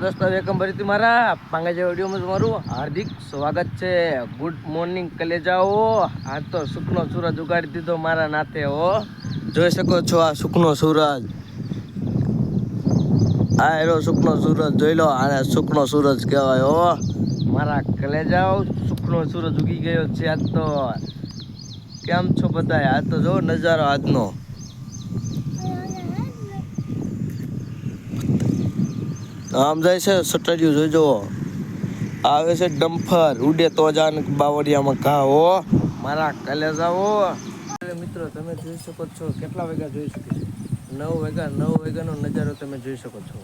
રસ્તા વેકમ ભરી તમારા પાંગા વિડીયોમાં તમારું હાર્દિક સ્વાગત છે. ગુડ મોર્નિંગ કલેજાઓ. આજ તો સુખનો સૂરજ ઉગાડી દીધો મારા નાતે હો. જોઈ શકો છો આ સુખનો સૂરજ. આ એરો સુખનો સૂરજ જોઈ લો. આને સુખનો સૂરજ કહેવાય હો મારા કલેજાઓ. સુખનો સૂરજ ઉગી ગયો છે આજ તો. કેમ છો બધા? આજ તો જો નજારો આજનો. આમ જાય છે સટડિયું જોઈજો. આવે છે ડમ્ફર ઉડે તો જાન બાવળિયામાં ઘા હો મારા કલેજાઓ. મિત્રો તમે જોઈ શકો છો કેટલા વાગ્યા જોઈ શકો છો? 9 વાગ્યાનો નજારો તમે જોઈ શકો છો.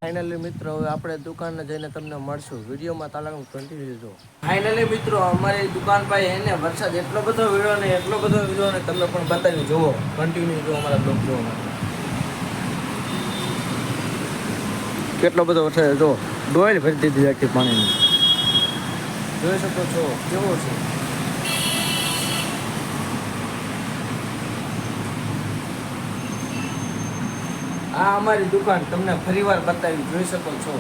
ફાઇનલી મિત્રો હવે આપણે દુકાને જઈને તમને મળશું. વિડીયોમાં તાલાનું કન્ટિન્યુ જો. ફાઇનલી મિત્રો અમારી દુકાન પાસે એને વરસાદ એટલો બધો વીળો ને તમને પણ બતાવી જુઓ. કન્ટિન્યુ જો અમારા બ્લોગ જોવા માટે. કેટલો બધો વરસાદ જો. ડોલ ભરી દીધી આખી પાણીની. જોઈ શકો છો કેવો છે. આ અમારી દુકાન તમને ફરીવાર બતાવી જોઈ શકો છો.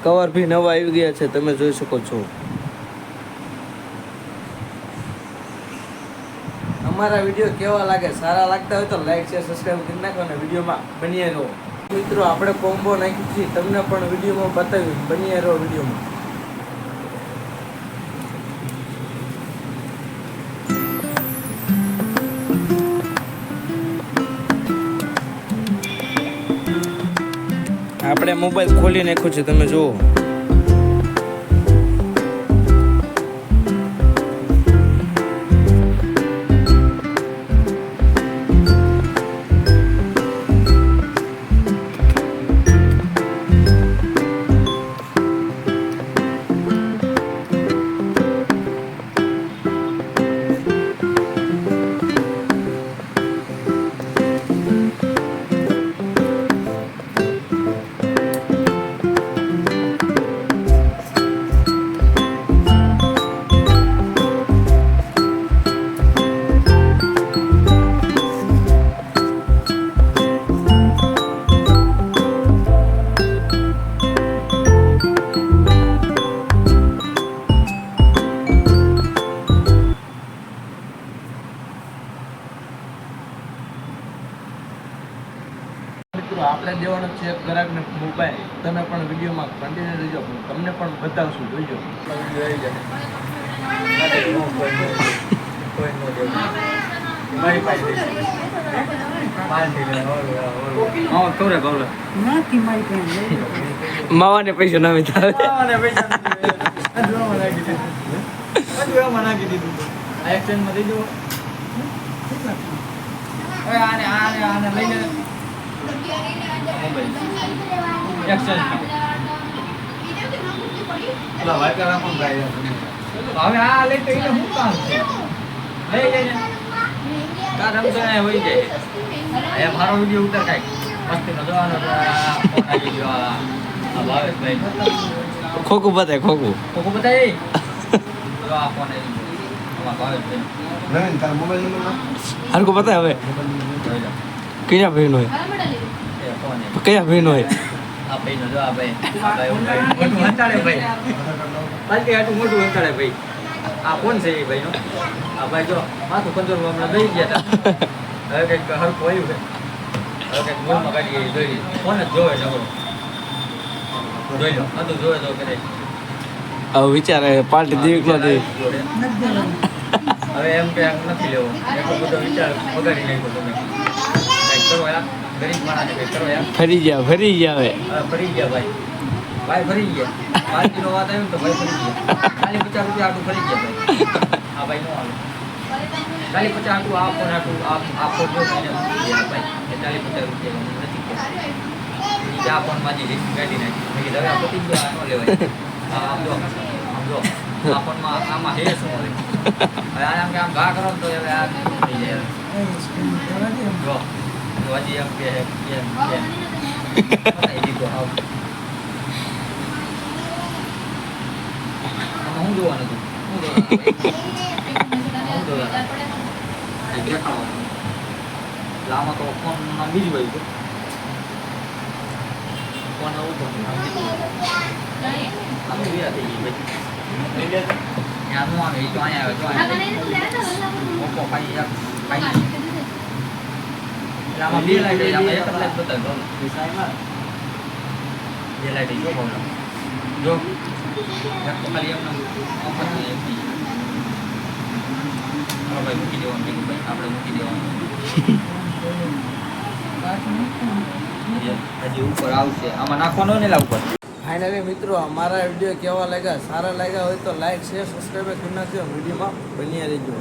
કવર ભી નવા આવી ગયા છે તમે જોઈ શકો છો. અમારા વિડીયો કેવા લાગે? સારા લાગતા હોય તો લાઈક શેર સબસ્ક્રાઈબ કરી નાખો અને વિડીયોમાં બન્યા રહો. મિત્રો આપણે કોમ્બો નાખી છે તમને પણ વિડીયોમાં બતાવ્યું. બન્યા રહો વિડીયોમાં. આપણે મોબાઈલ ખોલી નાખ્યો છે તમે જુઓ. આપણે દેવાનો છે ગ્રાહકને મોબાઈલ. તમે પણ વિડીયોમાં કન્ટિન્યુ રહેજો. તમને પણ બતાવશું જોઈજો. માવાને પૈસા ના વિચારે. હવે આ લઈ તો એને શું કામ છે? લઈ જઈને કા રમઝાન હોય જાય. એ મારો વિડીયો ઉતાર કાંઈક મસ્તીનો જોવાનો. ખોખું બતાય. ખોખું બતાય. આ ફોન હરકો બતાય. હવે કયા ભાઈ નો હોય? કયા ભાઈ નો હોય? આ ભાઈ નો જો. આ ભાઈ મોટું હંતાડે ભાઈ. બાકી આટલું મોટું હંતાડે ભાઈ. આ કોણ છે એ ભાઈ નો? આ ભાઈ જો માથું 15 હમણાં દઈ ગયા હતા. હવે કંઈક હરખું આવ્યું છે. હવે કંઈક મોરમાં કાઢી જોઈ. ફોન જ જોવે નવો. જોઈ લો. બધું જોવે તો કરે. હવે વિચારે પાર્ટી દેવી કે દેવી. હવે એમ કે નથી લેવો એટલો બધો વિચાર બગાડી નાખ્યો તમે કંઈક કરો યાર ગરીબ માણસને કંઈક કરો યાર ફરી ગયા હવે. હવે ફરી ગયા ભાઈ ફરી ગયા પાર્ટીનો વાત આવ્યો ને તો ભાઈ ફરી ગયા ખાલી 50 રૂપિયા આટલું ફરી ગયા ભાઈ હા ભાઈ નો હાલો ખાલી 50 આટલું આપો જો એને મૂકી ગયા ભાઈ એ 40-50 રૂપિયા નથી કહેતા ચા પણ માજી લિસ્ટ કાઢી નાખી મેં કીધું હવે આ પતી ગયો આ ન લેવાય આમ જો આ પણમાં આમાં હે શું હોય હવે આમ કે આમ ઘા કરો ને તો હવે આ થઈ જાય જો હજી એમ કે પતાવી દીધો આવ આમાં હું જોવાનું હતું આમાં તો ફોન નામ બીજું ભાઈ છે ફોન આવું તો નામ બીજું આમ વિયા થઈ ગઈ ભાઈ ત્યાંનું આવે એ તો અહીંયા આવે ઓપો ખાઈ આમાં બે લાઈટ આમાં એક લાઈટ બતાવ્યો બે લાઈટ જો ભાવ જો એક તો ખાલી એમને ઓફર નહીં એમની ભાઈ મૂકી દેવાનું કીધું ભાઈ આપણે મૂકી દેવાનું હજી ઉપર આવશે આમાં નાખવાનો ને લા ઉપર. ફાઇનલી મિત્રો અમારા વિડીયો કેવા લાગ્યા સારા લાગ્યા હોય તો લાઈક શેર સબસ્ક્રાઈબ કરી નાખજો વિડીયોમાં બન્યા રહેજો.